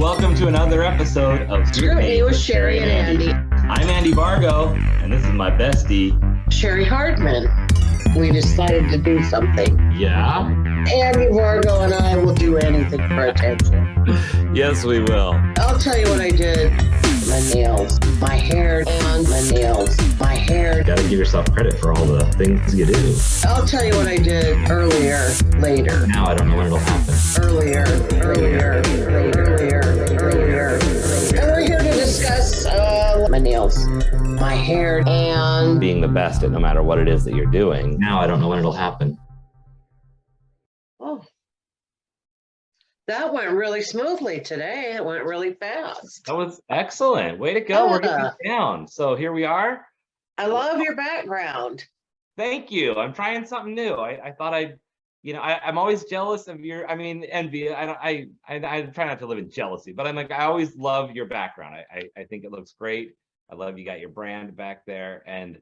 welcome to another episode of Scrutiny with Cheri and Andy. I'm Andy Vargo, and this is my bestie, Cheri Hardman. We decided to do something. Yeah? Andy Vargo and I will do anything for attention. Yes, we will. I'll tell you what I did. My nails, my hair, and my nails, my hair. You gotta give yourself credit for all the things you do. I'll tell you what I did earlier, later. Now I don't know when it'll happen. Earlier, later. And we're here to discuss my nails, my hair, and Being the best at no matter what it is that you're doing. Now I don't know when it'll happen. oh, that went really smoothly today. It went really fast. That was excellent. Way to go. We're getting it down. So here we are. I love your background. Thank you. I'm trying something new. I thought I'm always jealous of envy. I try not to live in jealousy, but I always love your background. I think it looks great. I love you got your brand back there. And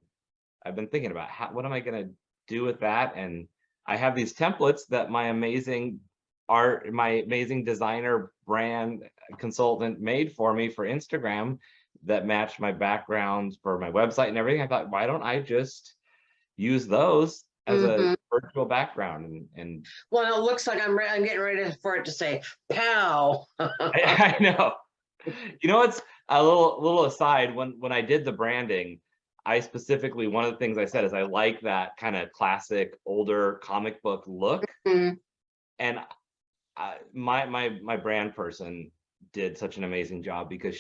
I've been thinking about what am I going to do with that? And I have these templates that my amazing designer brand consultant made for me for Instagram that match my background for my website and everything. I thought, why don't I just use those as a virtual background? And well, it looks like I'm getting ready for it to say pow. I know. It's a little aside. When I did the branding, I specifically, one of the things I said is I like that kind of classic older comic book look. And my brand person did such an amazing job because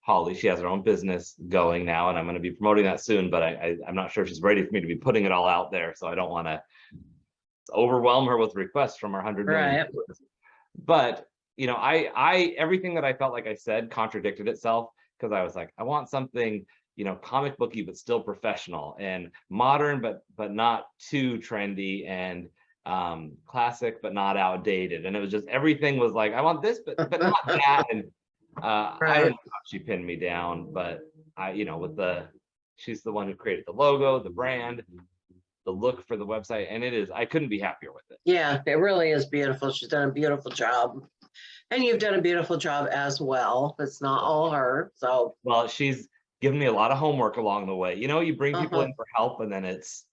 Holly, she has her own business going now, and I'm going to be promoting that soon, but I'm not sure she's ready for me to be putting it all out there. So I don't want to overwhelm her with requests from our 100 million. Right. But, I everything that I felt like I said contradicted itself because I was like, I want something, comic booky, but still professional and modern, but not too trendy, and classic, but not outdated. And it was just, everything was like, I want this, but not that. And I don't know how she pinned me down, but she's the one who created the logo, the brand, the look for the website, and I couldn't be happier with it. Yeah, it really is beautiful. She's done a beautiful job, and you've done a beautiful job as well. It's not all her. So, well, she's given me a lot of homework along the way. You bring people in for help, and then it's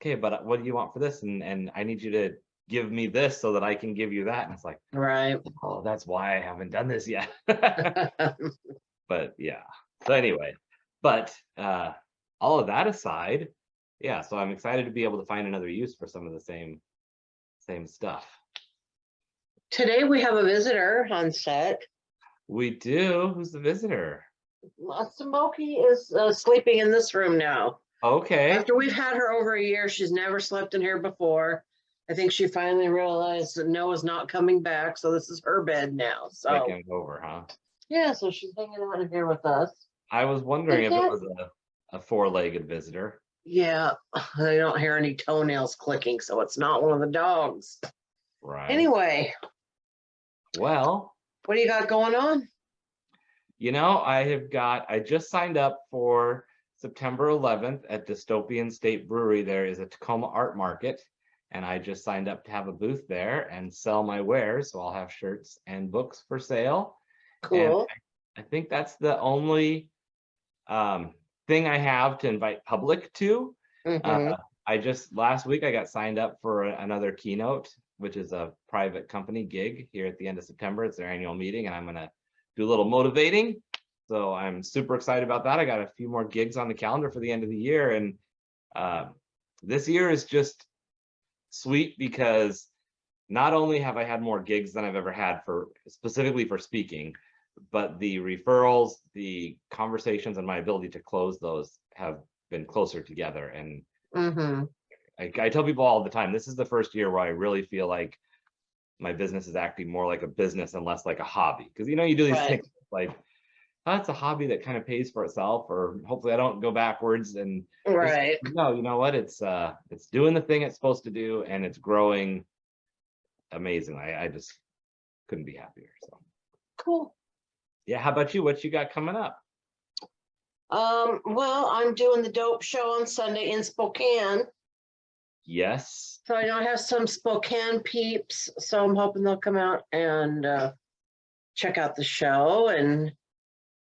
okay, but what do you want for this? And I need you to give me this so that I can give you that. And it's like, right. Oh, that's why I haven't done this yet. But yeah. So anyway, but all of that aside, yeah, so I'm excited to be able to find another use for some of the same stuff. Today we have a visitor on set. We do. Who's the visitor? Smokey is sleeping in this room now. Okay. After we've had her over a year, she's never slept in here before. I think she finally realized that Noah's not coming back, so this is her bed now. So taking over, huh? Yeah, so she's hanging out in here with us. I was wondering if it was a four-legged visitor. Yeah, I don't hear any toenails clicking, so it's not one of the dogs. Right. Anyway. Well, what do you got going on? I just signed up for September 11th at Dystopian State Brewery. There is a Tacoma art market, and I just signed up to have a booth there and sell my wares. So I'll have shirts and books for sale. Cool. And I think that's the only thing I have to invite public to. Last week I got signed up for another keynote, which is a private company gig here at the end of September. It's their annual meeting, and I'm going to do a little motivating. So I'm super excited about that. I got a few more gigs on the calendar for the end of the year. And this year is just sweet because not only have I had more gigs than I've ever had specifically for speaking, but the referrals, the conversations, and my ability to close those have been closer together. And I tell people all the time, this is the first year where I really feel like my business is acting more like a business and less like a hobby. Because you do these things like, it's a hobby that kind of pays for itself, or hopefully I don't go backwards. And no, you know what? It's doing the thing it's supposed to do, and it's growing amazingly. I just couldn't be happier. So cool. Yeah, how about you? What you got coming up? Well, I'm doing the Dope Show on Sunday in Spokane. Yes. So I know I have some Spokane peeps, so I'm hoping they'll come out and check out the show. And of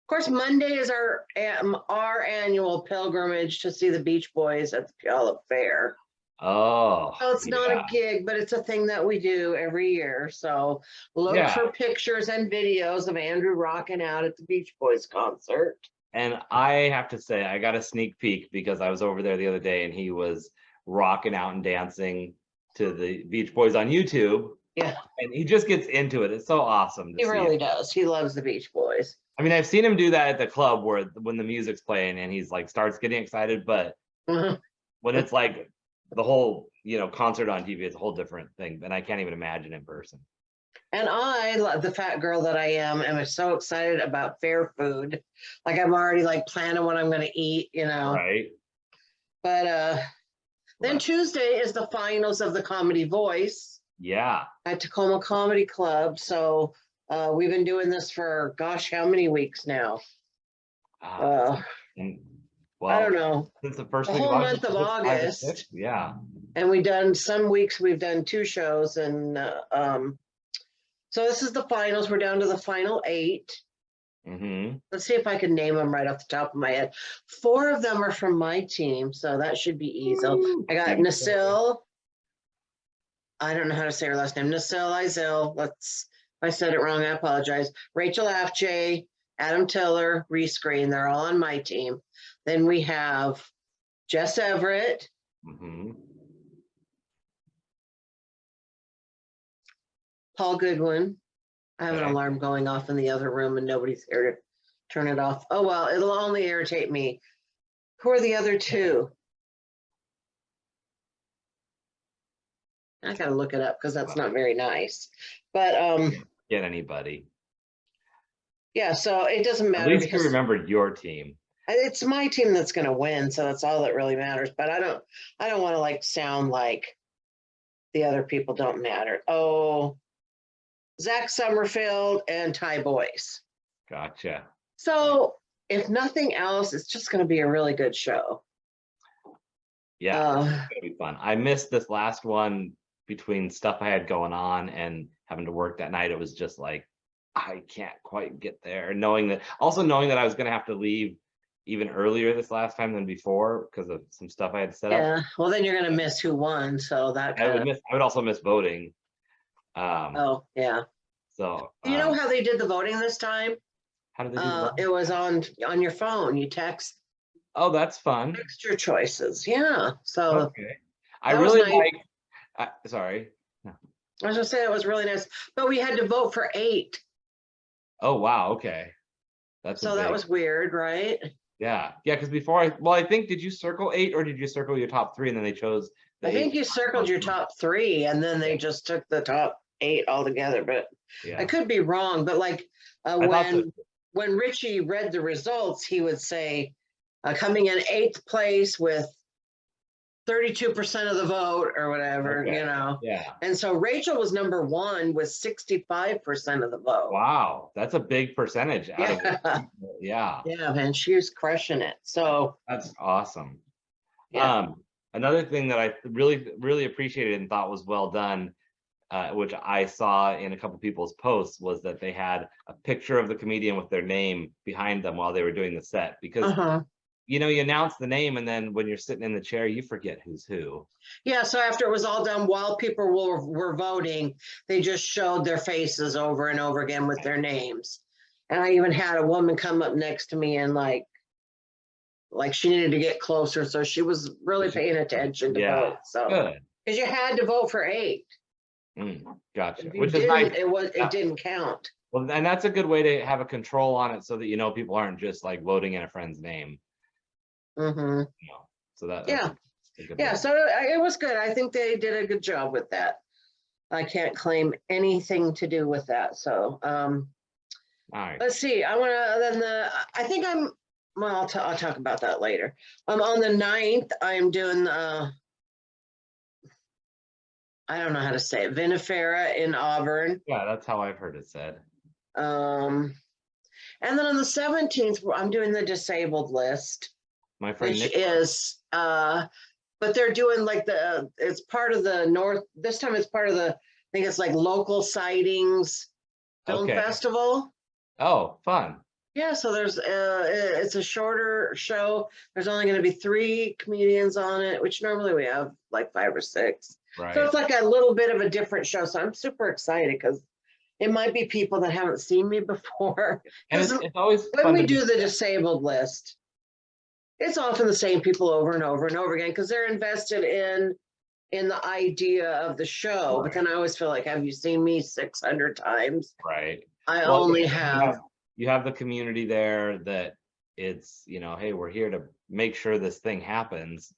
course, Monday is our annual pilgrimage to see the Beach Boys at the Puyallup Fair. Oh, So it's not a gig, but it's a thing that we do every year. So look for pictures and videos of Andrew rocking out at the Beach Boys concert. And I have to say, I got a sneak peek because I was over there the other day and he was rocking out and dancing to the Beach Boys on YouTube. Yeah. And he just gets into it. It's so awesome. He really does. He loves the Beach Boys. I mean, I've seen him do that at the club where when the music's playing and he's like starts getting excited, but when it's like the whole, concert on TV, it's a whole different thing. And I can't even imagine in person. And I, the fat girl that I am so excited about fair food. Like I'm already like planning what I'm going to eat, Right. But then Tuesday is the finals of the Comedy Voice. Yeah. At Tacoma Comedy Club. So we've been doing this for, gosh, how many weeks now? Well, I don't know. Since the first whole month of August. Yeah. And some weeks we've done 2 shows. And so this is the finals. We're down to the final 8. Mm-hmm. Let's see if I can name them right off the top of my head. 4 of them are from my team. So that should be easy. I got Nasil. I don't know how to say her last name. Nasil Izil. If I said it wrong, I apologize. Rachel Afjay, Adam Tiller, Reese Green. They're all on my team. Then we have Jess Everett. Mm-hmm. Paul Goodwin. I have an alarm going off in the other room and nobody's here to turn it off. Oh, well, it'll only irritate me. Who are the other 2? I got to look it up because that's not very nice. But get anybody. Yeah, so it doesn't matter. At least you remembered your team. It's my team that's going to win, so that's all that really matters. But I don't want to like sound like the other people don't matter. Oh, Zach Summerfield and Ty Boyce. Gotcha. So if nothing else, it's just going to be a really good show. Yeah, it's gonna be fun. I missed this last one between stuff I had going on and having to work that night. It was just like I can't quite get there. Knowing that I was going to have to leave even earlier this last time than before because of some stuff I had set up. Yeah, well then you're going to miss who won, so that I would also miss voting. Oh yeah. So do you know how they did the voting this time? How did they do it was on your phone. You text. Oh, that's fun. Text your choices. Yeah. So okay. I really like. Sorry. I was gonna say it was really nice, but we had to vote for 8. Oh wow. Okay. That's so that was weird, right? Yeah. Yeah. Because before I think did you circle 8 or did you circle your top 3 and then they chose? I think you circled your top 3 and then they just took the top 8 altogether. But I could be wrong. But like when Richie read the results, he would say coming in 8th place with 32% of the vote or whatever, Yeah. And so Rachel was number 1 with 65% of the vote. Wow, that's a big percentage out of it. Yeah. Yeah, man, she was crushing it. So that's awesome. Yeah. Another thing that I really, really appreciated and thought was well done, which I saw in a couple people's posts, was that they had a picture of the comedian with their name behind them while they were doing the set because you announce the name and then when you're sitting in the chair, you forget who's who. Yeah, so after it was all done, while people were voting, they just showed their faces over and over again with their names. And I even had a woman come up next to me and like she needed to get closer, so she was really paying attention to vote. So good. Because you had to vote for 8. Gotcha. Which is nice. It didn't count. Well, and that's a good way to have a control on it so that people aren't just like voting in a friend's name. So that so it was good. I think they did a good job with that. I can't claim anything to do with that. So all right. Let's see. I want to I think I'm well, I'll talk about that later. On the 9th, I'm doing I don't know how to say it, Vinifera in Auburn. Yeah, that's how I've heard it said. And then on the 17th, I'm doing the disabled list. My friend which Nick is but they're doing like it's part of the North. This time it's part of I think it's like local sightings Film Okay. Festival. Oh, fun. Yeah, so there's it's a shorter show. There's only going to be 3 comedians on it, which normally we have like 5 or 6. So Right. it's like a little bit of a different show. So I'm super excited because it might be people that haven't seen me before. And Because it's always when fun we to do the disabled list, it's often the same people over and over and over again because they're invested in the idea of the show. But then I always feel like, have you seen me 600 times? Right. I Well, only yeah, have. you have the community there that it's, you know, hey, we're here to make sure this thing happens.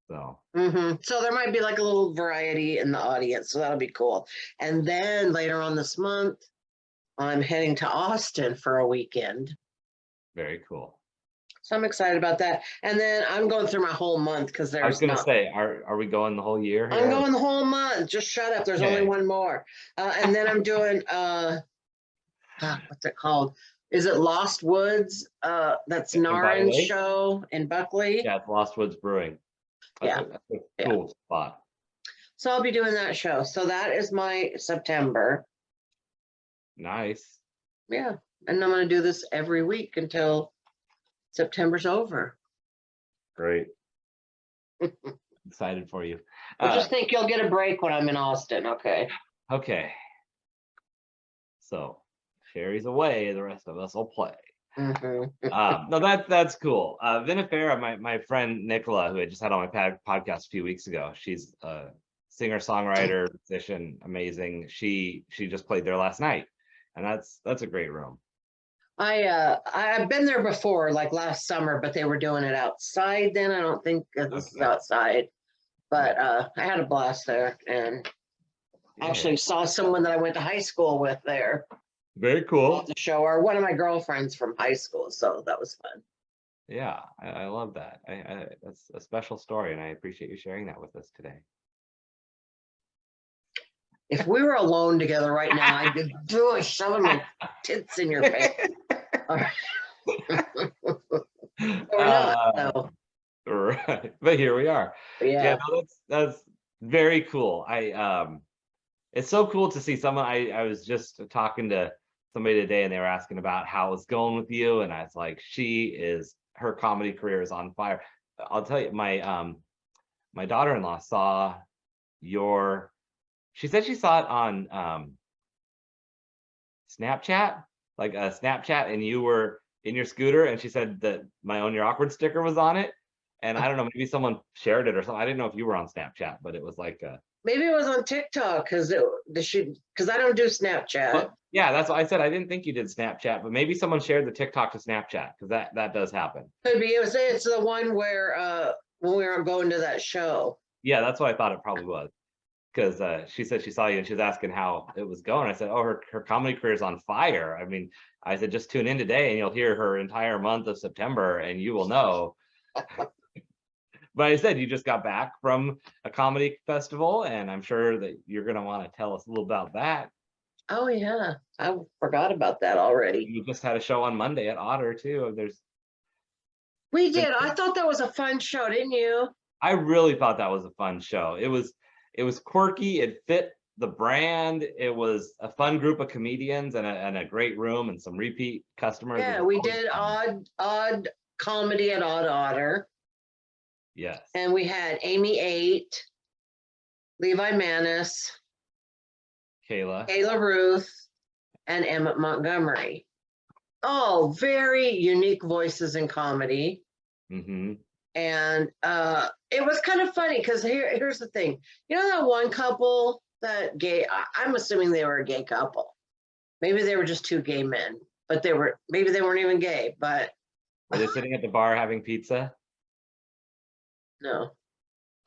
So So there might be like a little variety in the audience. So that'll be cool. And then later on this month, I'm heading to Austin for a weekend. very cool. So I'm excited about that. And then I'm going through my whole month because I was there's gonna not. say, are we going the whole year I'm here? going the whole month. Just shut up. There's only Okay. one more. And then I'm doing what's it called? Is it Lost Woods? That's In Valley Narin's Lake? show in Buckley. Yeah, it's Lost Woods Brewing. Yeah. That's a cool spot. So I'll be doing that show. So that is my September. Nice. Yeah. And I'm going to do this every week until September's over. Great. Excited for you. I just think you'll get a break when I'm in Austin. Okay. Okay. So Cheri's away, the rest of us will play. No, that's cool. Vinifera, my friend Nicola, who I just had on my podcast a few weeks ago, she's a singer, songwriter, musician, amazing. She just played there last night, and that's a great room. I've been there before, like last summer, but they were doing it outside then. I don't think this is outside, but I had a blast there and actually saw someone that I went to high school with there. Very cool. The show, or one of my girlfriends from high school, so that was fun. Yeah, I love that. That's a special story, and I appreciate you sharing that with us today. If we were alone together right now, I'd be doing shoving my tits in your face. We're not, so. Right, but here we are. Yeah, no, that's very cool. It's so cool to see someone. I was just talking to somebody today, and they were asking about how it's going with you, and I was like, her comedy career is on fire. I'll tell you, my daughter-in-law saw she said she saw it on Snapchat, like a Snapchat, and you were in your scooter, and she said that my Own Your Awkward sticker was on it. And I don't know, maybe someone shared it or something. I didn't know if you were on Snapchat, but it was like maybe it was on TikTok because I don't do Snapchat. Well, yeah, that's what I said. I didn't think you did Snapchat, but maybe someone shared the TikTok to Snapchat because that does happen. Could be. It's the one where when we were going to that show. Yeah, that's what I thought it probably was. Because she said she saw you and she was asking how it was going. I said, oh, her comedy career is on fire. I mean, I said, just tune in today and you'll hear her entire month of September and you will know. But I said, you just got back from a comedy festival, and I'm sure that you're going to want to tell us a little about that. Oh, yeah. I forgot about that already. You just had a show on Monday at Otter, too. We did. I thought that was a fun show, didn't you? I really thought that was a fun show. It was quirky. It fit the brand. It was a fun group of comedians and a great room and some repeat customers. Yeah, we did odd comedy at Odd Otter. Yes. And we had Amy 8, Levi Manis, Kayla Ruth, and Emmett Montgomery. All very unique voices in comedy. Mm-hmm. And it was kind of funny because here's the thing. You know that one couple that I'm assuming they were a gay couple. Maybe they were just 2 gay men, but maybe they weren't even gay, but. Were they sitting at the bar having pizza? No.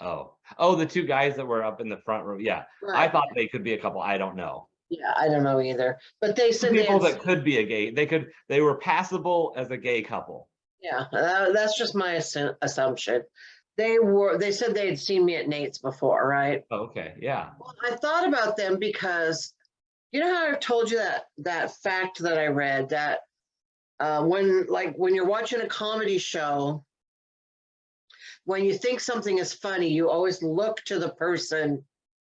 Oh, the 2 guys that were up in the front room. Yeah. Right. I thought they could be a couple. I don't know. Yeah, I don't know either. But they said people that could be a gay. They were passable as a gay couple. Yeah, that's just my assumption. They said they had seen me at Nate's before, right? Okay, yeah. Well, I thought about them because you know how I've told you that fact that I read that when you're watching a comedy show, when you think something is funny, you always look to the person.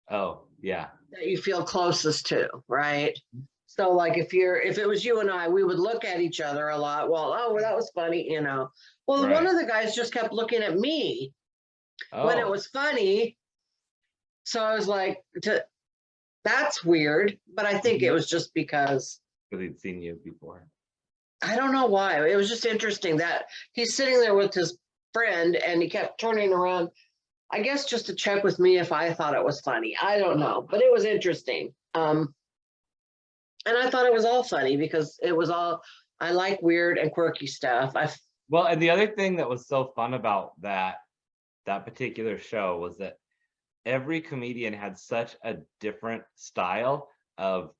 Oh, yeah. That you feel closest to, right? So like if it was you and I, we would look at each other a lot. Well, oh, well, that was funny, you know. Well, one Right. of the guys just kept looking at me when it Oh, was funny. So I was like, that's weird. But I think it was just because he'd seen you before. I don't know why. It was just interesting that he's sitting there with his friend and he kept turning around, I guess just to check with me if I thought it was funny. I don't know, but it was interesting. And I thought it was all funny because it was all, I like weird and quirky stuff. Well, and the other thing that was so fun about that particular show was that every comedian had such a different style of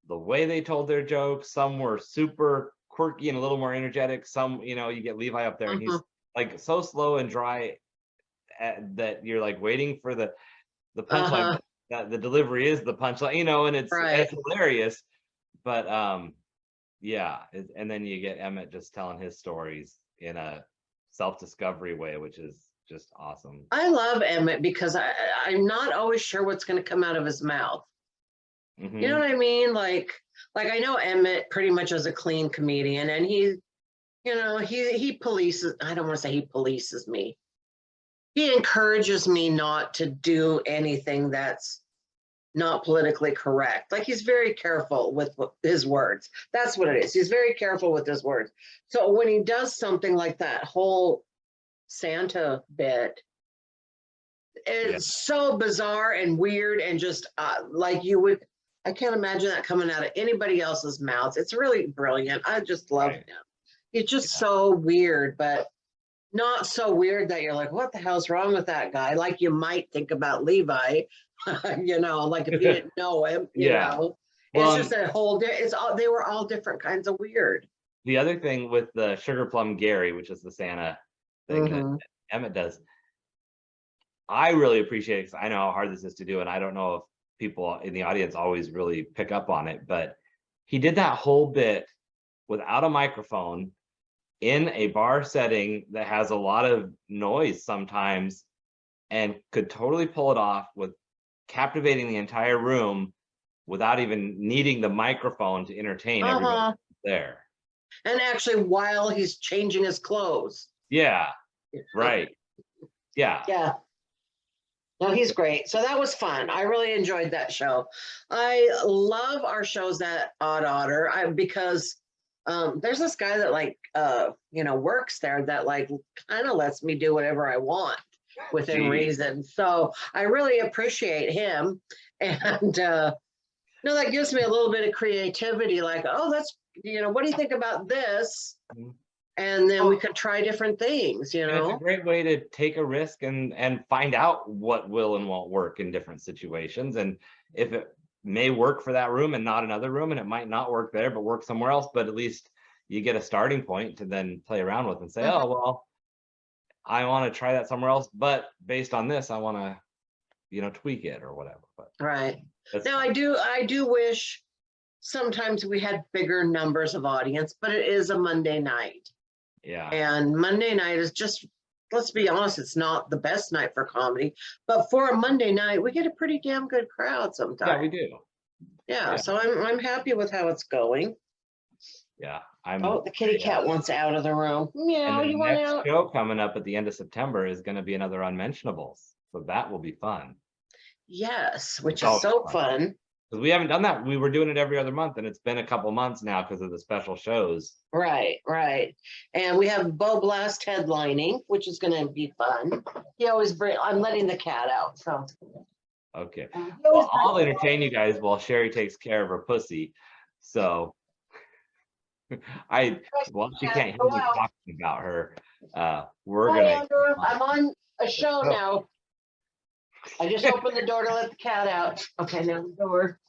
the way they told their jokes. Some were super quirky and a little more energetic. Some, you know, you get Levi up there and he's like so slow and dry that you're like waiting for the punchline. That the delivery is the punchline, you know, and it's hilarious. But yeah, and then you get Emmett just telling his stories in a self-discovery way, which is just awesome. I love Emmett because I'm not always sure what's going to come out of his mouth. You know what I mean? Like I know Emmett pretty much is a clean comedian, and he, you know, he polices. I don't want to say he polices me. He encourages me not to do anything that's not politically correct. Like he's very careful with his words. That's what it is. He's very careful with his words. So when he does something like that whole Santa bit, it's so bizarre and weird and just like I can't imagine that coming out of anybody else's mouth. It's really brilliant. I just love him. It's just so weird, but not so weird that you're like, what the hell's wrong with that guy? Like you might think about Levi, you know, like if you didn't know him, you know. Well, it's just a whole they were all different kinds of weird. The other thing with the Sugar Plum Gary, which is the Santa thing that Emmett does, I really appreciate it because I know how hard this is to do, and I don't know if people in the audience always really pick up on it, but he did that whole bit without a microphone in a bar setting that has a lot of noise sometimes, and could totally pull it off with captivating the entire room without even needing the microphone to entertain everyone there. And actually while he's changing his clothes. Yeah, right. Yeah. No, he's great. So that was fun. I really enjoyed that show. I love our shows at Odd Otter because there's this guy that like you know, works there that like kind of lets me do whatever I want within reason. So I really appreciate him. And you know, that gives me a little bit of creativity, like, oh, that's, you know, what do you think about this? And then we could try different things, you know. It's a great way to take a risk and find out what will and won't work in different situations. And if it may work for that room and not another room, and it might not work there, but work somewhere else, but at least you get a starting point to then play around with and say, oh, well, I want to try that somewhere else, but based on this, I want to, you know, tweak it or whatever. But now I do wish sometimes we had bigger numbers of audience, but it is a Monday night. And Monday night is just, let's be honest, it's not the best night for comedy, but for a Monday night, we get a pretty damn good crowd sometimes. Yeah, we do. So I'm happy with how it's going. Oh, the kitty cat wants out of the room. Meow, and the you want next out? show coming up at the end of September is going to be another Unmentionables. So that will be fun. Yes, which is so fun. Because we haven't done that. We were doing it every other month, and it's been a couple months now because of the special shows. Right. And we have Bo Blast headlining, which is going to be fun. He always I'm letting the cat out, so. Okay. Well, I'll entertain you guys while Cheri takes care of her pussy. So she can't hear me talking about her. We're gonna. Andrew, I'm on a show now. I just opened the door to let the cat out. Okay, now the door.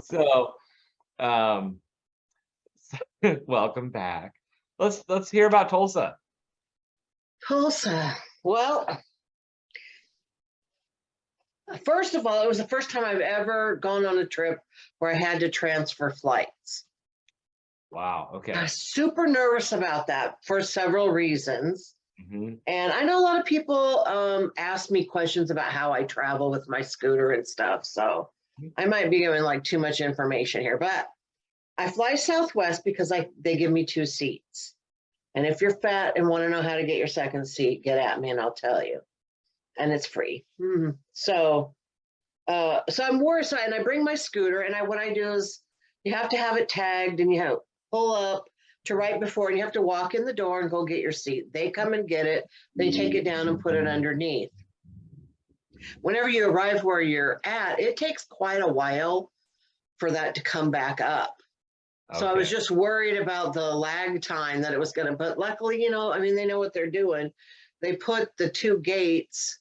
So, welcome back. Let's hear about Tulsa. Well, first of all, it was the first time I've ever gone on a trip where I had to transfer flights. Wow. Okay. I was super nervous about that for several reasons. And I know a lot of people ask me questions about how I travel with my scooter and stuff. So I might be giving like too much information here, but I fly Southwest because they give me 2 seats. And if you're fat and want to know how to get your second seat, get at me and I'll tell you. And it's free. So I'm worried. So, and I bring my scooter, and what I do is you have to have it tagged, and you have to pull up to right before, and you have to walk in the door and go get your seat. They come and get it. They take it down and put it underneath. Whenever you arrive where you're at, it takes quite a while for that to come back up. So I was just worried about the lag time that it was going to, but luckily, I mean, they know what they're doing. They put the 2 gates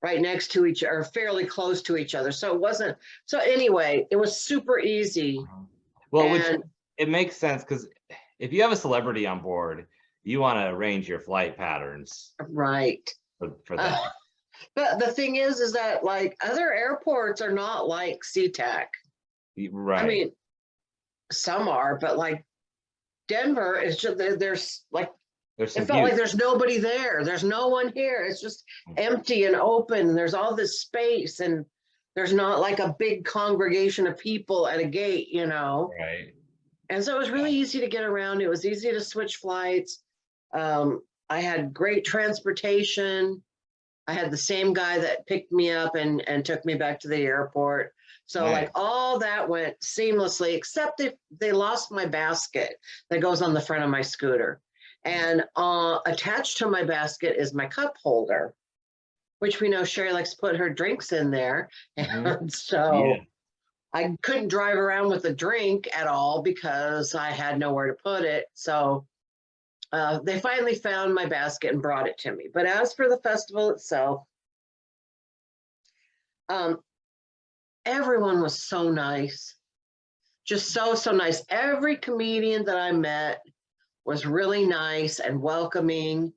right next to each other, fairly close to each other. So it wasn't, so anyway, it was super easy. Well, which it makes sense, because if you have a celebrity on board, you want to arrange your flight patterns. Right. For that. But the thing is that like other airports are not like SeaTac. Right. I mean, some are, but like Denver is just, there's like, it felt like there's nobody there. There's no one here. It's just empty and open. And there's all this space, and there's not like a big congregation of people at a gate, Right. And so it was really easy to get around. It was easy to switch flights. I had great transportation. I had the same guy that picked me up and took me back to the airport. So like all that went seamlessly, except they lost my basket that goes on the front of my scooter. And attached to my basket is my cup holder, which we know Cheri likes to put her drinks in there. And so I couldn't drive around with a drink at all because I had nowhere to put it. So they finally found my basket and brought it to me. But as for the festival itself, everyone was so nice, just so nice. Every comedian that I met was really nice and welcoming.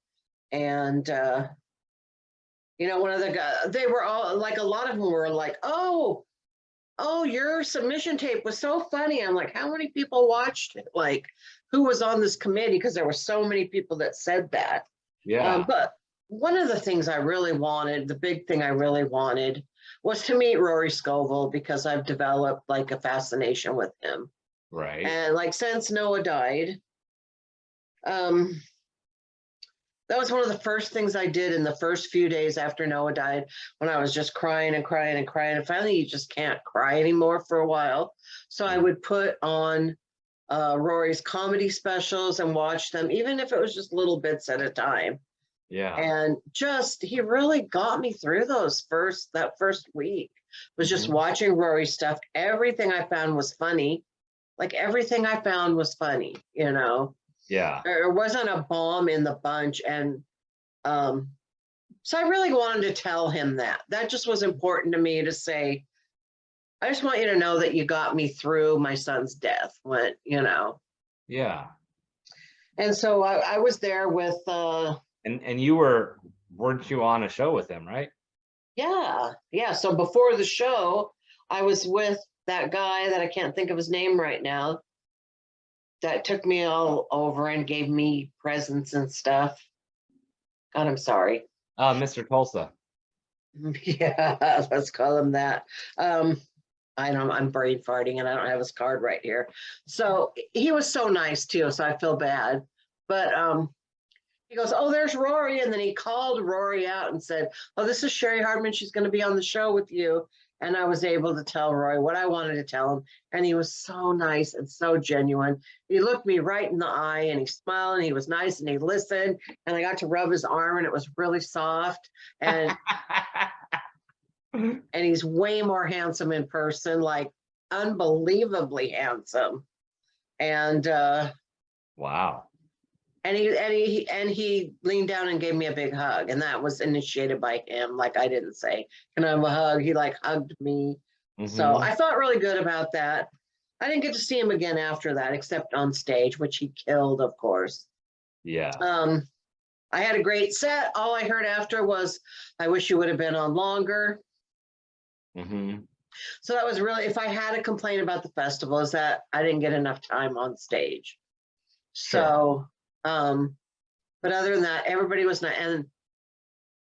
And, one of the guys, they were all like, a lot of them were like, oh, your submission tape was so funny. I'm like, how many people watched it? Like, who was on this committee? Because there were so many people that said that. Yeah. But one of the things I really wanted, the big thing I really wanted, was to meet Rory Scovel, because I've developed like a fascination with him. Right. And like since Noah died, that was one of the first things I did in the first few days after Noah died, when I was just crying and crying and crying. And finally, you just can't cry anymore for a while. So I would put on Rory's comedy specials and watch them, even if it was just little bits at a time. Yeah. And he really got me through that first week, was just watching Rory's stuff. Everything I found was funny. Like everything I found was funny, Yeah. There wasn't a bomb in the bunch. And so I really wanted to tell him that. That just was important to me to say, I just want you to know that you got me through my son's death, Yeah. And so I was there with and weren't you on a show with him, right? Yeah. So before the show, I was with that guy that I can't think of his name right now, that took me all over and gave me presents and stuff. God, I'm sorry. Mr. Tulsa. Yeah, let's call him that. I'm brain farting and I don't have his card right here. So he was so nice too, so I feel bad. But he goes, oh, there's Rory. And then he called Rory out and said, oh, this is Cheri Hardman. She's going to be on the show with you. And I was able to tell Rory what I wanted to tell him. And he was so nice and so genuine. He looked me right in the eye and he smiled and he was nice and he listened. And I got to rub his arm and it was really soft. And and he's way more handsome in person, like unbelievably handsome. And wow. And he leaned down and gave me a big hug, and that was initiated by him. Like, I didn't say, "Can I have a hug?" He like hugged me. So I felt really good about that. I didn't get to see him again after that, except on stage, which he killed, of course. Yeah. I had a great set. All I heard after was, "I wish you would have been on longer." So that was really, if I had a complaint about the festival, is that I didn't get enough time on stage. So. But other than that, everybody was nice. And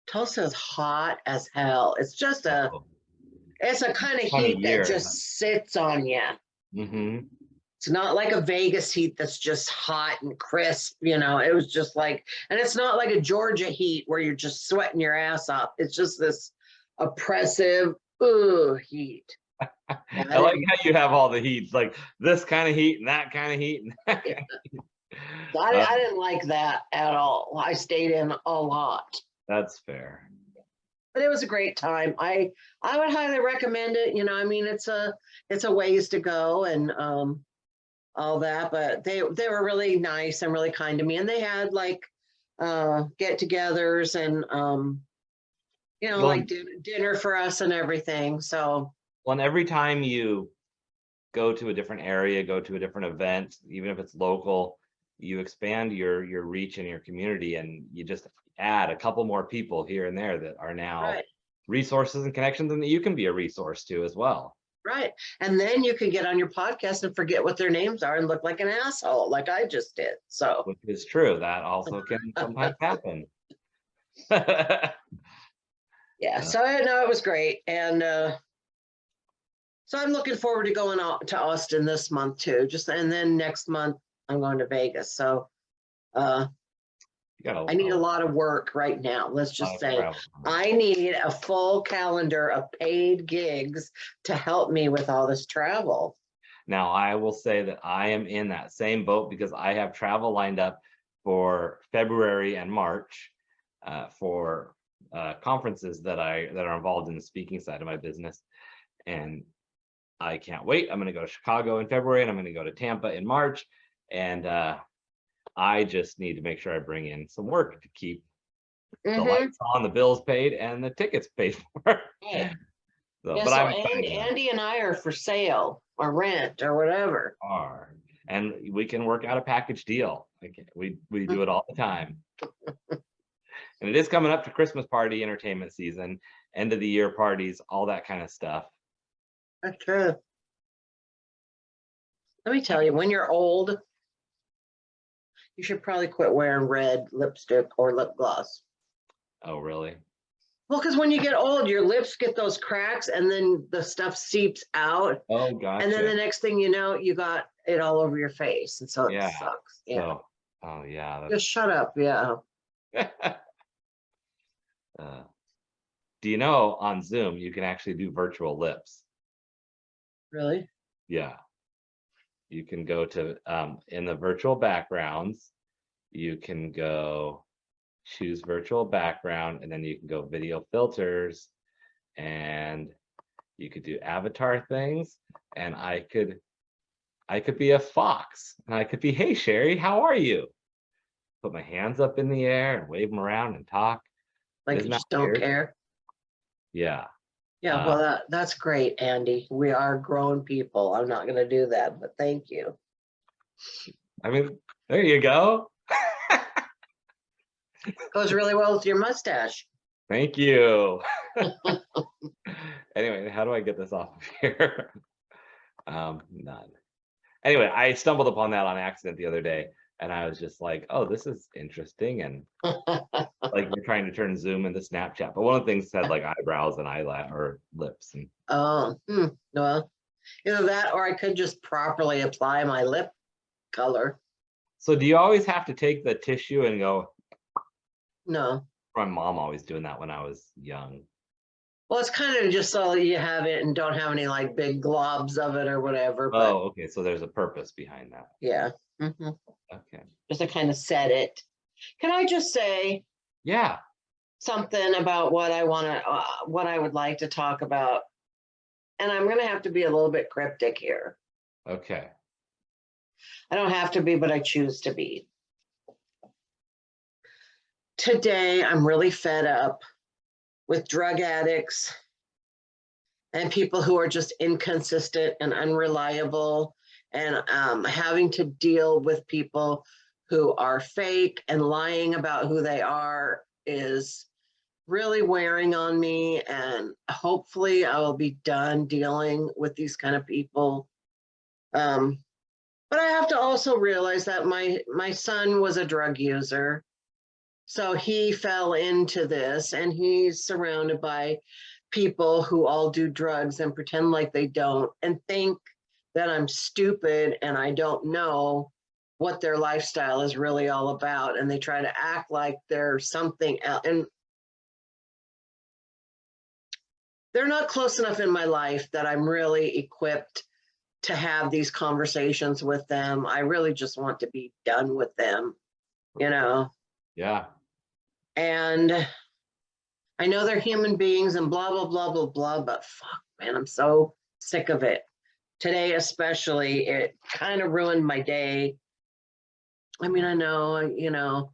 Tulsa is hot as hell. It's just It's a kind of time of heat that year. just sits on you. Mm-hmm. It's not like a Vegas heat that's just hot and crisp, you know. It was just like, and it's not like a Georgia heat where you're just sweating your ass off. It's just this oppressive heat. I like how you have all the heat, like this kind of heat and that kind of heat. Yeah. I didn't like that at all. I stayed in a lot. That's fair. But it was a great time. I would highly recommend it. You know, I mean, it's a ways to go and all that, but they were really nice and really kind to me, and they had like get-togethers and you know, like dinner for us and everything. So well, every time you go to a different area, go to a different event, even if it's local, you expand your reach in your community, and you just add a couple more people here and there that are now resources and connections, and that you can be a resource to as well. Right. And then you can get on your podcast and forget what their names are and look like an asshole like I just did. So which is true. That also can sometimes happen. Yeah, so I know it was great. And so I'm looking forward to going out to Austin this month too. And then next month I'm going to Vegas. So I need a lot of work right now. Let's just say I need a full calendar of paid gigs to help me with all this travel. Now, I will say that I am in that same boat because I have travel lined up for February and March for conferences that are involved in the speaking side of my business. And I can't wait. I'm going to go to Chicago in February, and I'm going to go to Tampa in March. And I just need to make sure I bring in some work to keep the lights on, the bills paid, and the tickets paid for. Right. So, yeah, but so I'm Andy and I are for sale or rent or whatever. And we can work out a package deal. We do it all the time. And it is coming up to Christmas party entertainment season, end of the year parties, all that kind of stuff. That's true. Let me tell you, when you're old, you should probably quit wearing red lipstick or lip gloss. Oh, really? Well, because when you get old, your lips get those cracks and then the stuff seeps out. Oh, gotcha. And then the next thing you know, you got it all over your face. And so it sucks. Yeah. So, oh, yeah. Just shut up. Yeah. Do you know on Zoom, you can actually do virtual lips? Really? Yeah. You can go to, in the virtual backgrounds, you can go choose virtual background, and then you can go video filters, and you could do avatar things, and I could be a fox, and I could be, hey, Cheri, how are you? Put my hands up in the air and wave them around and talk. Like you just don't care? Yeah. Yeah, well, that's great, Andy. We are grown people. I'm not going to do that, but thank you. I mean, there you go. Goes really well with your mustache. Thank you. Anyway, how do I get this off of here? None. Anyway, I stumbled upon that on accident the other day, and I was just like, oh, this is interesting. And like you're trying to turn Zoom into Snapchat. But one of the things said like eyebrows and eyelash or lips. And well, either that or I could just properly apply my lip color. So do you always have to take the tissue and go? No. My mom always doing that when I was young. Well, it's kind of just so you have it and don't have any like big globs of it or whatever. But, oh, okay. So there's a purpose behind that. Yeah. Okay. Just to kind of set it. Can I just say? Yeah. Something about what I want to, what I would like to talk about. And I'm going to have to be a little bit cryptic here. Okay. I don't have to be, but I choose to be. Today, I'm really fed up with drug addicts and people who are just inconsistent and unreliable, and having to deal with people who are fake and lying about who they are is really wearing on me. And hopefully I will be done dealing with these kind of people. But I have to also realize that my son was a drug user. So he fell into this, and he's surrounded by people who all do drugs and pretend like they don't and think that I'm stupid and I don't know what their lifestyle is really all about. And they try to act like they're something else. And they're not close enough in my life that I'm really equipped to have these conversations with them. I really just want to be done with them, you know? Yeah. And I know they're human beings and blah, blah, blah, blah, blah, but fuck, man, I'm so sick of it. Today, especially, it kind of ruined my day. I mean, I know, you know,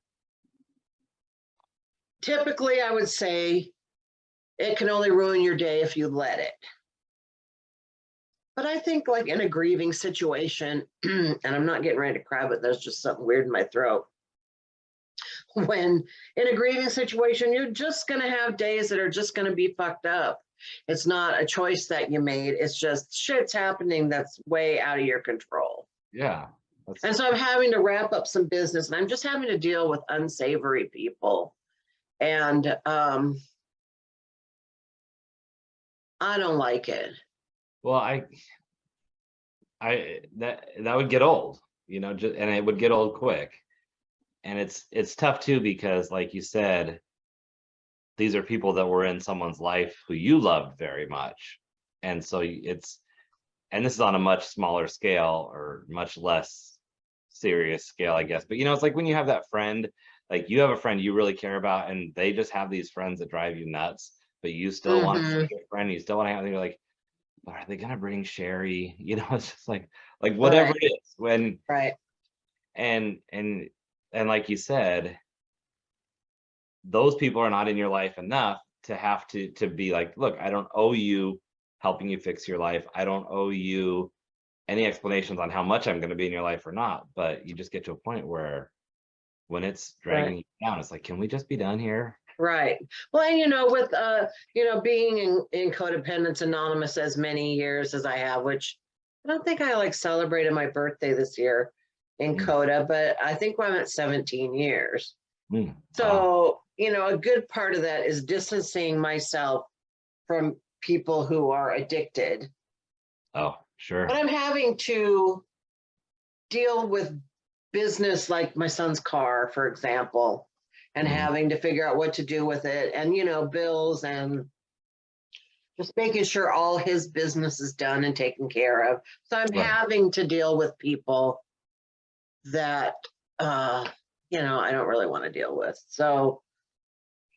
typically I would say it can only ruin your day if you let it. But I think like in a grieving situation, and I'm not getting ready to cry, but there's just something weird in my throat. When in a grieving situation, you're just going to have days that are just going to be fucked up. It's not a choice that you made. It's just shit's happening that's way out of your control. Yeah. And so I'm having to wrap up some business and I'm just having to deal with unsavory people. And I don't like it. Well, that would get old, you know, and it would get old quick. And it's tough too, because like you said, these are people that were in someone's life who you loved very much. And so and this is on a much smaller scale or much less serious scale, I guess. But you know, it's like when you have that friend, like you have a friend you really care about, and they just have these friends that drive you nuts, but you still want to see your friend, you still want to have, you're like, are they gonna bring Cheri? You know, it's just like whatever it is when and like you said, those people are not in your life enough to have to be like, look, I don't owe you helping you fix your life. I don't owe you any explanations on how much I'm going to be in your life or not. But you just get to a point where when it's dragging you down, it's like, can we just be done here? Right. Well, and you know, with you know, being in Codependence Anonymous as many years as I have, which I don't think I like celebrated my birthday this year in Coda, but I think I'm at 17 years. So, you know, a good part of that is distancing myself from people who are addicted. Oh, sure. But I'm having to deal with business like my son's car, for example, and having to figure out what to do with it, and, you know, bills, and just making sure all his business is done and taken care of. So I'm having to deal with people that, you know, I don't really want to deal with. So,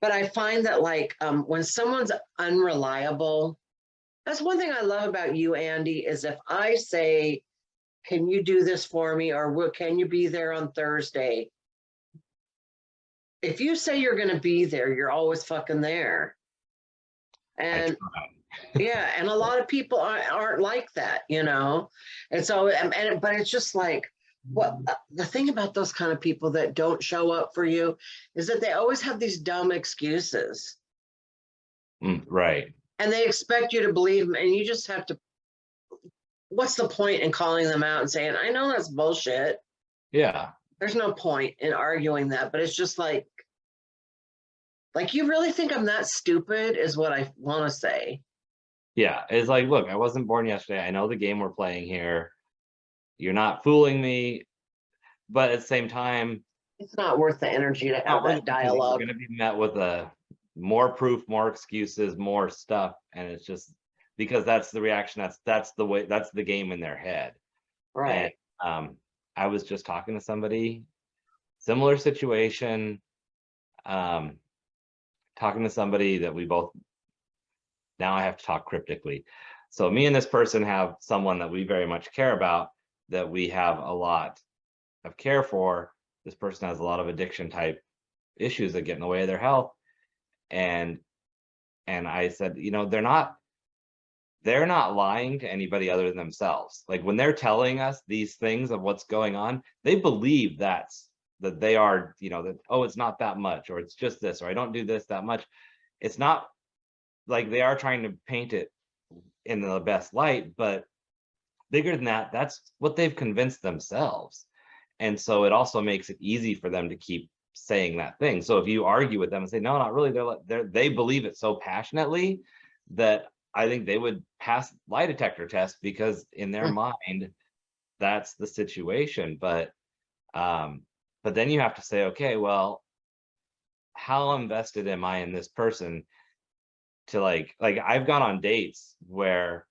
but I find that like when someone's unreliable, that's one thing I love about you, Andy, is if I say, can you do this for me? Or can you be there on Thursday? If you say you're going to be there, you're always fucking there. And yeah, and a lot of people aren't like that, you know? And so, but it's just like, what the thing about those kind of people that don't show up for you is that they always have these dumb excuses. Right. And they expect you to believe them, and you just have to, what's the point in calling them out and saying, I know that's bullshit. Yeah. There's no point in arguing that, but it's just like you really think I'm that stupid is what I want to say. Yeah. It's like, look, I wasn't born yesterday. I know the game we're playing here. You're not fooling me. But at the same time, it's not worth the energy to have that dialogue. You're going to be met with more proof, more excuses, more stuff. And it's just because that's the reaction. That's the way, that's the game in their head. Right. And I was just talking to somebody, similar situation, talking to somebody that we both, now I have to talk cryptically. So me and this person have someone that we very much care about, that we have a lot of care for. This person has a lot of addiction type issues that get in the way of their health. And I said, you know, they're not lying to anybody other than themselves. Like when they're telling us these things of what's going on, they believe that they are, you know, that, oh, it's not that much, or it's just this, or I don't do this that much. It's not like they are trying to paint it in the best light, but bigger than that, that's what they've convinced themselves. And so it also makes it easy for them to keep saying that thing. So if you argue with them and say, no, not really, they believe it so passionately that I think they would pass lie detector test because in their mind, that's the situation. But then you have to say, okay, well, how invested am I in this person to like I've gone on dates where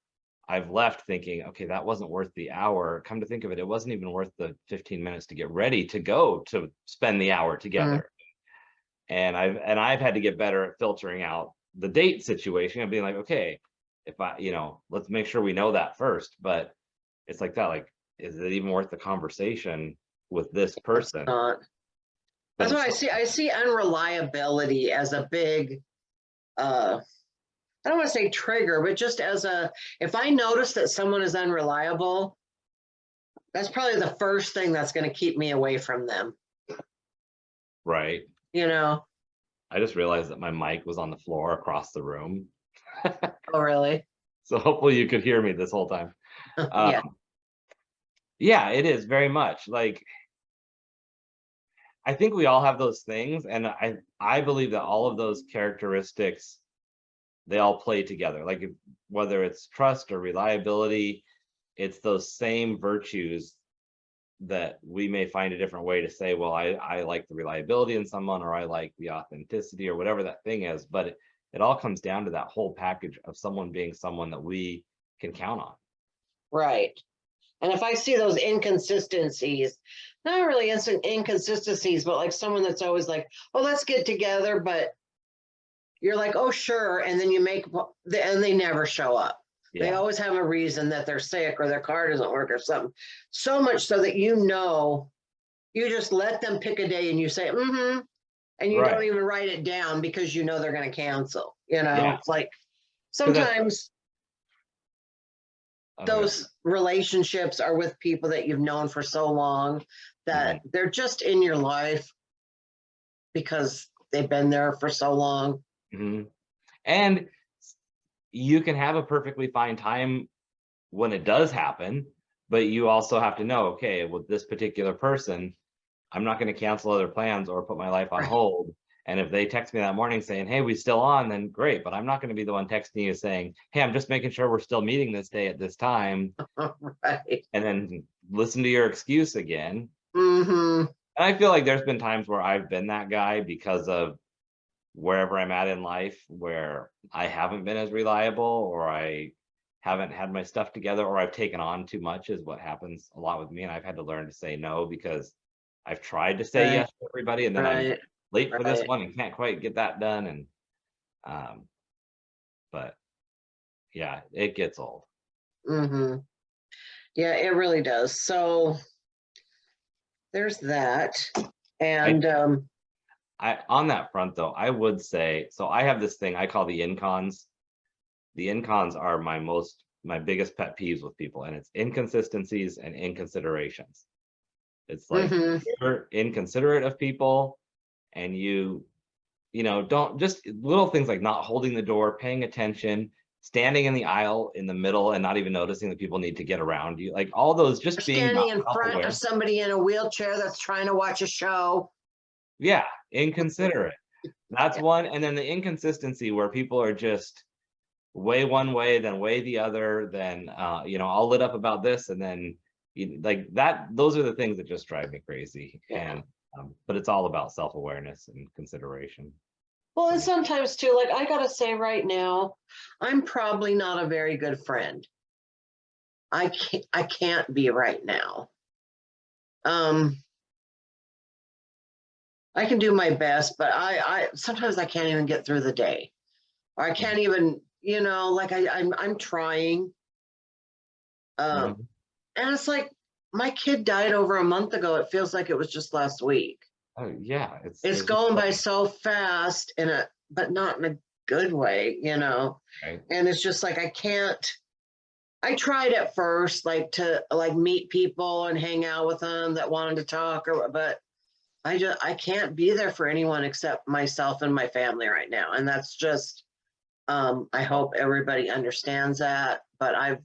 I've left thinking, okay, that wasn't worth the hour. Come to think of it, it wasn't even worth the 15 minutes to get ready to go to spend the hour together. And I've had to get better at filtering out the date situation and being like, okay, if I, let's make sure we know that first. But it's like that, like, is it even worth the conversation with this person? Not. But That's why I see unreliability as a big I don't want to say trigger, but just as if I notice that someone is unreliable, that's probably the first thing that's going to keep me away from them. right. I just realized that my mic was on the floor across the room. Oh, really? So hopefully you could hear me this whole time. Yeah. Yeah, it is very much like, I think we all have those things, and I believe that all of those characteristics, they all play together. Like whether it's trust or reliability, it's those same virtues that we may find a different way to say, well, I like the reliability in someone, or I like the authenticity, or whatever that thing is. But it all comes down to that whole package of someone being someone that we can count on. Right. And if I see those inconsistencies, not really instant inconsistencies, but like someone that's always like, oh, let's get together, but you're like, oh, sure. And then and they never show up. They always have a reason that they're sick or their car doesn't work or something. So much so that you just let them pick a day and you say, and you don't even write it down because they're going to cancel. It's like sometimes those relationships are with people that you've known for so long that they're just in your life because they've been there for so long. And you can have a perfectly fine time when it does happen, but you also have to know, okay, with this particular person, I'm not going to cancel other plans or put my life on hold. And if they text me that morning saying, hey, we still on, then great. But I'm not going to be the one texting you saying, hey, I'm just making sure we're still meeting this day at this time. Right. And then listen to your excuse again. And I feel like there's been times where I've been that guy because of wherever I'm at in life, where I haven't been as reliable, or I haven't had my stuff together, or I've taken on too much, is what happens a lot with me. And I've had to learn to say no, because I've tried to say yes to everybody, and then I'm late for this one and can't quite get that done. And but yeah, it gets old. Yeah, it really does. So there's that. And on that front though, I would say, so I have this thing I call the incons. The incons are my biggest pet peeves with people, and it's inconsistencies and inconsiderations. It's like you're inconsiderate of people, and you don't, just little things like not holding the door, paying attention, standing in the aisle in the middle and not even noticing that people need to get around you, like all those, just being standing in front of somebody in a wheelchair that's trying to watch a show. Yeah, inconsiderate. That's one. And then the inconsistency where people are just way one way, then way the other, then all lit up about this, and then like that. Those are the things that just drive me crazy. And but it's all about self-awareness and consideration. Well, and sometimes too, like I gotta say right now, I'm probably not a very good friend. I can't be right now. I can do my best, but I sometimes I can't even get through the day, or I can't even, like I'm trying. And it's like my kid died over a month ago. It feels like it was just last week. Oh yeah, it's going by so fast, but not in a good way, Right. And it's just like I tried at first, like to meet people and hang out with them that wanted to talk, but I can't be there for anyone except myself and my family right now, and that's just I hope everybody understands that. But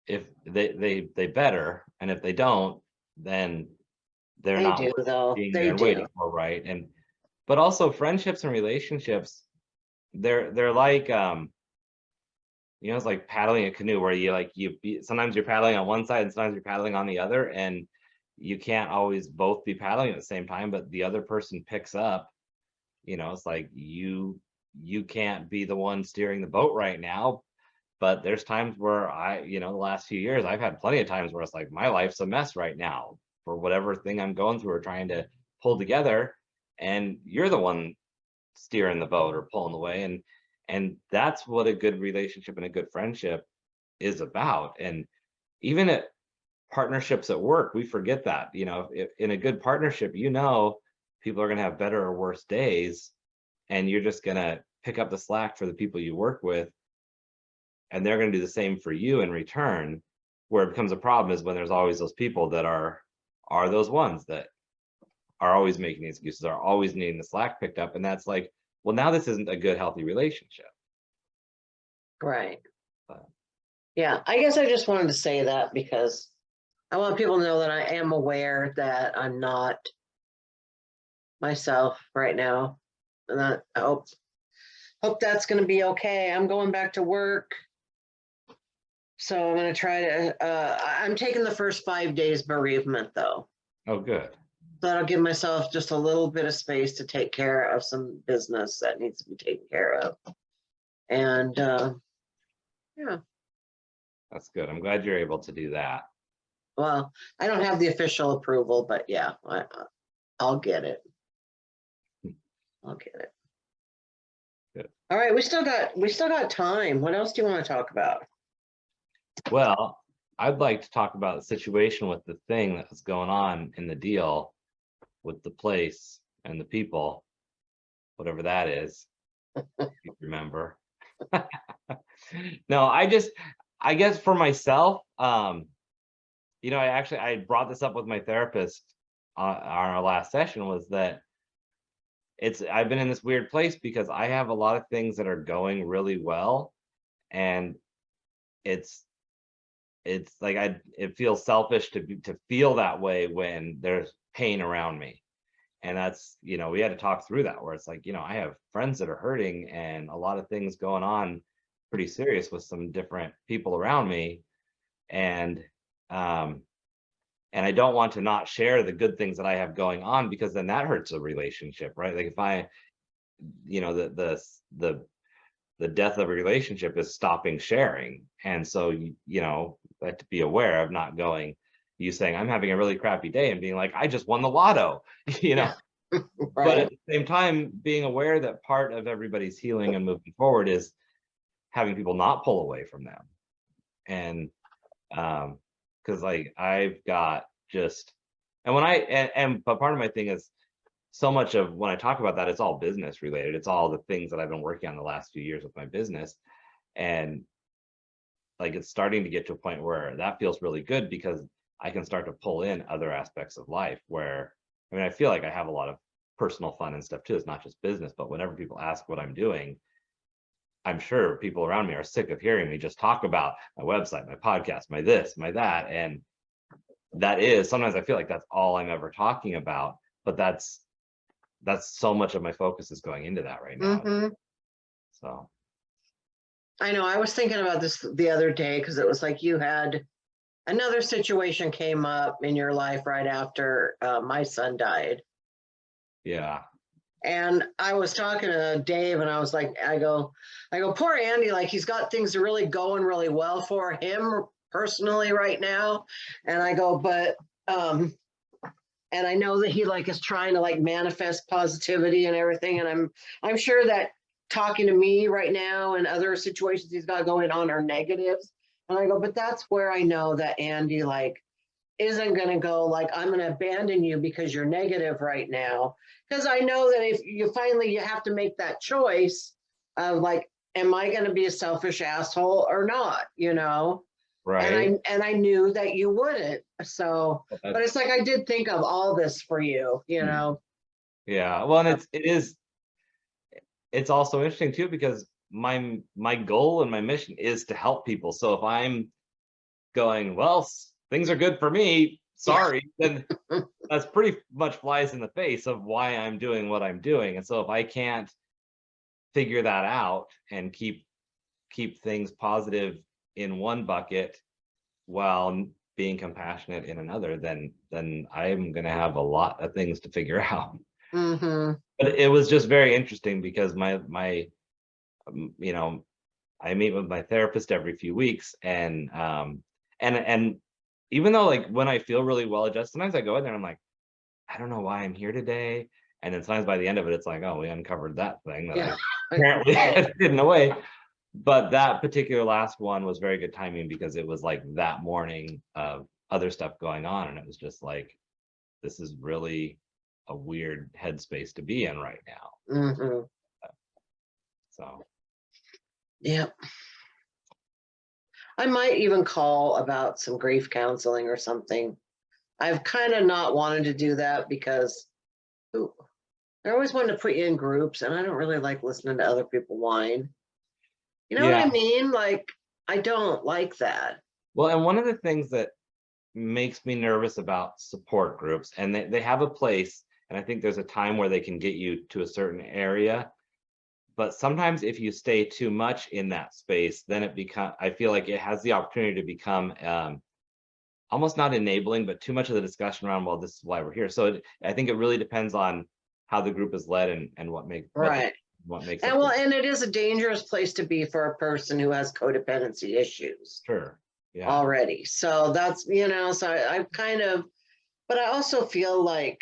if they better, and if they don't, then they're not being there and waiting for, right? And but also friendships and relationships, they're like it's like paddling a canoe where sometimes you're paddling on one side and sometimes you're paddling on the other, and you can't always both be paddling at the same time, but the other person picks up, it's like you can't be the one steering the boat right now. But there's times where the last few years, I've had plenty of times where it's like my life's a mess right now for whatever thing I'm going through or trying to pull together, and you're the one steering the boat or pulling the way. And that's what a good relationship and a good friendship is about. And even at partnerships at work, we forget that, if in a good partnership, people are going to have better or worse days, and you're just going to pick up the slack for the people you work with, and they're going to do the same for you in return. Where it becomes a problem is when there's always those people that are those ones that are always making excuses, are always needing the slack picked up, and that's like, well, now this isn't a good, healthy relationship. Right. But Yeah, I guess I just wanted to say that because I want people to know that I am aware that I'm not myself right now, and that I hope that's going to be okay. I'm going back to work, so I'm going to try to. I'm taking the first 5 days bereavement though. oh, good. That'll give myself just a little bit of space to take care of some business that needs to be taken care of, and yeah. That's good. I'm glad you're able to do that. Well, I don't have the official approval, but yeah, I'll get it. I'll get it. Good. All right, we still got time. What else do you want to talk about? Well, I'd like to talk about the situation with the thing that was going on in the deal with the place and the people, whatever that is, if you remember. No, I guess for myself, I brought this up with my therapist on our last session, was that I've been in this weird place because I have a lot of things that are going really well, and it's like it feels selfish to feel that way when there's pain around me. And that's, we had to talk through that, where it's like, I have friends that are hurting and a lot of things going on pretty serious with some different people around me. And I don't want to not share the good things that I have going on, because then that hurts a relationship, right? Like if I, the death of a relationship is stopping sharing. And so, to be aware of not going, you saying I'm having a really crappy day and being like, I just won the lotto, Yeah. But Right. at the same time, being aware that part of everybody's healing and moving forward is having people not pull away from them. And because like I've got just, and when but part of my thing is, so much of when I talk about that, it's all business related. It's all the things that I've been working on the last few years with my business. And like, it's starting to get to a point where that feels really good, because I can start to pull in other aspects of life where, I feel like I have a lot of personal fun and stuff too. It's not just business, but whenever people ask what I'm doing, I'm sure people around me are sick of hearing me just talk about my website, my podcast, my this, my that. And that is, sometimes I feel like that's all I'm ever talking about, but that's so much of my focus is going into that right now. Mm-hmm. So I know. I was thinking about this the other day because it was like you had another situation came up in your life right after my son died. yeah. And I was talking to Dave, and I was like, I go, poor Andy, like he's got things really going really well for him personally right now. And I go, but and I know that he like is trying to like manifest positivity and everything. And I'm sure that talking to me right now and other situations he's got going on are negatives. And I go, but that's where I know that Andy like isn't going to go like, I'm going to abandon you because you're negative right now. Because I know that if you have to make that choice of like, am I going to be a selfish asshole or not, Right. And I knew that you wouldn't. So, but it's like I did think of all this for you, Yeah. Well, and it's also interesting too, because my goal and my mission is to help people. So if I'm going, well, things are good for me, sorry, then that's pretty much flies in the face of why I'm doing what I'm doing. And so if I can't figure that out and keep keep things positive in one bucket while being compassionate in another, then I'm going to have a lot of things to figure out. But it was just very interesting because my you know, I meet with my therapist every few weeks, and even though like when I feel really well adjusted, sometimes I go in there and I'm like, I don't know why I'm here today. And then sometimes by the end of it, it's like, oh, we uncovered that thing that I apparently hidden away. But that particular last one was very good timing because it was like that morning of other stuff going on. And it was just like, this is really a weird headspace to be in right now. So. Yeah. I might even call about some grief counseling or something. I've kind of not wanted to do that because they're always wanting to put you in groups, and I don't really like listening to other people whine. You know what I mean? Like, I don't like that. Well, and one of the things that makes me nervous about support groups, and they have a place, and I think there's a time where they can get you to a certain area. But sometimes if you stay too much in that space, then I feel like it has the opportunity to become almost not enabling, but too much of the discussion around, well, this is why we're here. So I think it really depends on how the group is led and what makes what makes and well, and it is a dangerous place to be for a person who has codependency issues. Sure. Yeah. Already. So that's, so I kind of, but I also feel like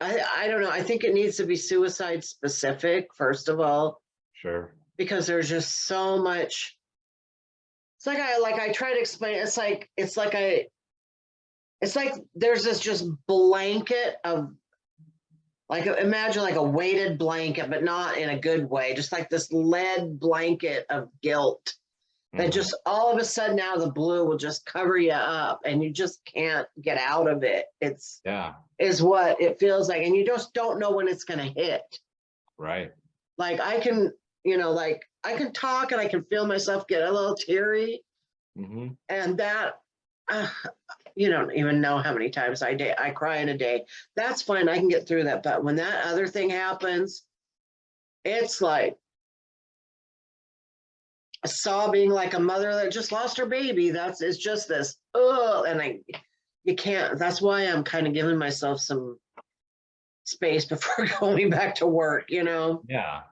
I don't know. I think it needs to be suicide specific, first of all. Sure. Because there's just so much. It's like I try to explain. It's like there's this just blanket of, like, imagine like a weighted blanket, but not in a good way. Just like this lead blanket of guilt that just all of a sudden out of the blue will just cover you up, and you just can't get out of it. Is what it feels like, and you just don't know when it's going to hit. Right. Like I can talk and I can feel myself get a little teary, and that you don't even know how many times I cry in a day. That's fine. I can get through that. But when that other thing happens, it's like sobbing like a mother that just lost her baby. It's just this, and you can't. That's why I'm kind of giving myself some space before going back to work, Yeah.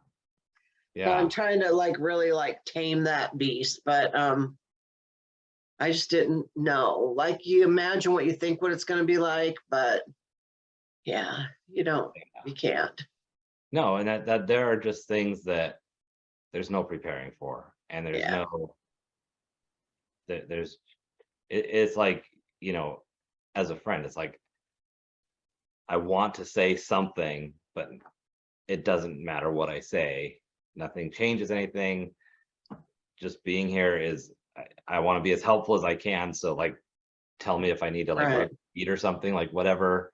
So I'm trying to really tame that beast, but I just didn't know. Like, you imagine what you think what it's going to be like, but yeah, you can't. No, and that there are just things that there's no preparing for, and there's it's like, as a friend, it's like I want to say something, but it doesn't matter what I say. Nothing changes anything. Just being here is, I want to be as helpful as I can. So tell me if I need to eat or something, whatever,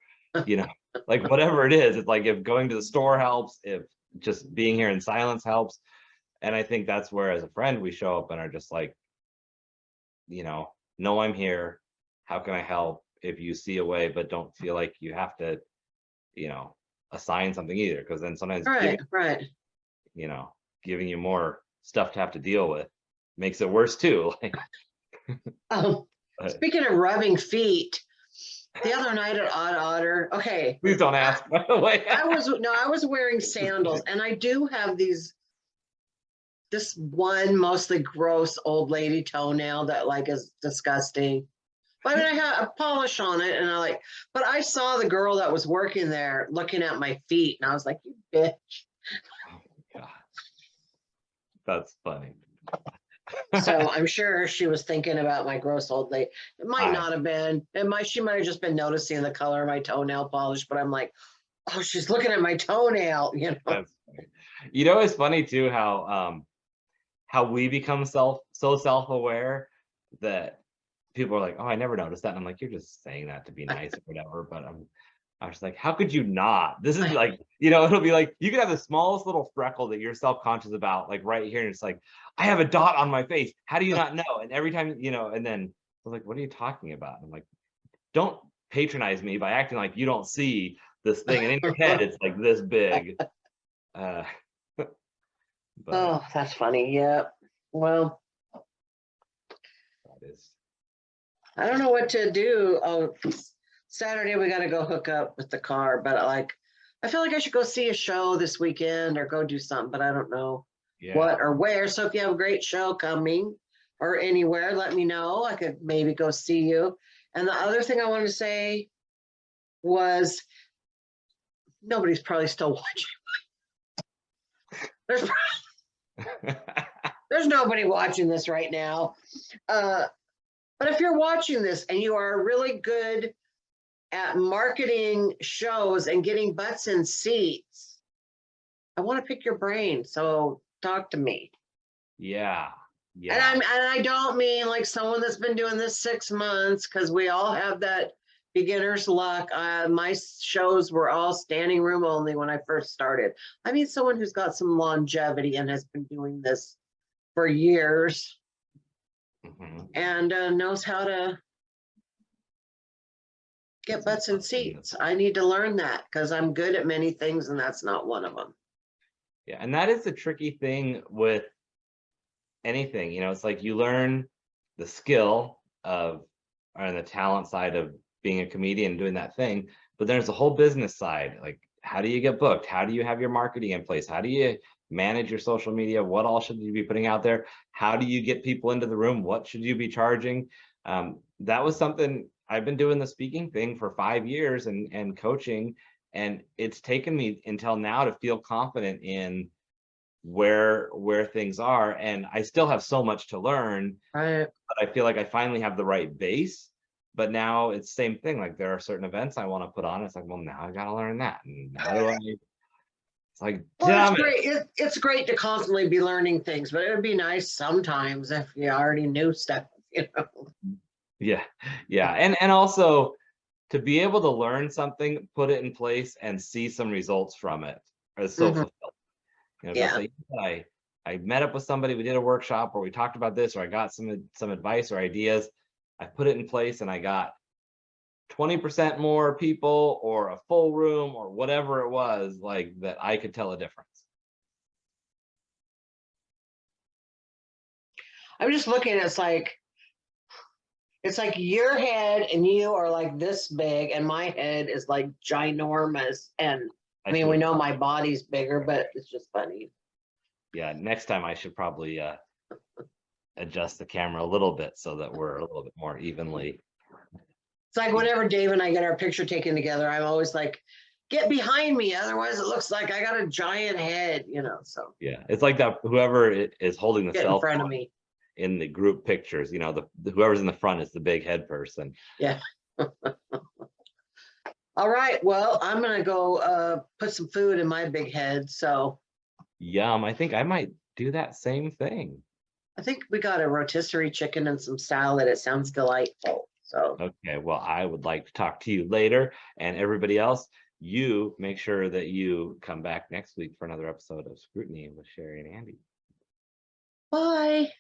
whatever it is. It's like if going to the store helps, if just being here in silence helps. And I think that's where, as a friend, we show up and are just like, know I'm here. How can I help? If you see a way, but don't feel like you have to, assign something either. Because then sometimes giving you more stuff to have to deal with makes it worse too. Speaking of rubbing feet, the other night at Odd Otter, okay. Please don't ask, by the way. I was wearing sandals, and I do have this one mostly gross old lady toenail that is disgusting. I mean, I had a polish on it, and but I saw the girl that was working there looking at my feet, and I was like, you bitch. Oh my God. That's funny. So I'm sure she was thinking about my gross old lady. It might not have been. She might have just been noticing the color of my toenail polish, but I'm like, oh, she's looking at my toenail, That's funny. It's funny too how we become so self-aware that people are like, oh, I never noticed that. And I'm like, you're just saying that to be nice or whatever. But I was like, how could you not? This is it'll be like, you could have the smallest little freckle that you're self-conscious about, right here. And it's like, I have a dot on my face. How do you not know? And every time, and then I was like, what are you talking about? And I'm like, don't patronize me by acting like you don't see this thing. And in your head, it's like this big. But Oh, that's funny. Yeah. Well, that is, I don't know what to do. Oh, Saturday we got to go hook up with the car, but like, I feel like I should go see a show this weekend or go do something, but I don't know yeah. what or where. So if you have a great show coming or anywhere, let me know. I could maybe go see you. And the other thing I wanted to say was nobody's probably still watching. There's there's nobody watching this right now. But if you're watching this and you are really good at marketing shows and getting butts in seats, I want to pick your brain. So talk to me. Yeah. And Yeah. I don't mean like someone that's been doing this 6 months, because we all have that beginner's luck. My shows were all standing room only when I first started. I mean someone who's got some longevity and has been doing this for years Mhm. and knows how to get butts in seats. I need to learn that because I'm good at many things and that's not one of them. Yeah. And that is the tricky thing with anything, it's like you learn the skill of, or the talent side of being a comedian doing that thing, but there's a whole business side. Like, how do you get booked? How do you have your marketing in place? How do you manage your social media? What all should you be putting out there? How do you get people into the room? What should you be charging? That was something I've been doing, the speaking thing for 5 years and coaching, and it's taken me until now to feel confident in where things are, and I still have so much to learn, Right. but I feel like I finally have the right base. But now it's the same thing, like there are certain events I want to put on, it's like, well, now I got to learn that, and how do I, it's like, Well, it's damn it. great. It's great to constantly be learning things, but it would be nice sometimes if you already knew stuff, you know. Yeah, yeah, and also to be able to learn something, put it in place, and see some results from it is so Mhm. fulfilling. Go Yeah. say, I met up with somebody, we did a workshop, or we talked about this, or I got some advice or ideas. I put it in place, and I got 20% more people, or a full room, or whatever it was, like that I could tell a difference. I'm just looking, it's like your head and you are like this big and my head is like ginormous. And I I mean, we should, know my body's bigger, but it's just funny. yeah, next time I should probably adjust the camera a little bit so that we're a little bit more evenly. It's like whenever Dave and I get our picture taken together, I'm always like, get behind me. Otherwise it looks like I got a giant head, so Yeah, it's like that whoever is holding the get in cell front of phone me. in the group pictures, the whoever's in the front is the big head person. Yeah. All right. Well, I'm going to go put some food in my big head. So Yum, I think I might do that same thing. I think we got a rotisserie chicken and some salad. It sounds delightful. So, Okay, well, I would like to talk to you later, and everybody else, you make sure that you come back next week for another episode of Scrutiny with Cheri and Andy. bye.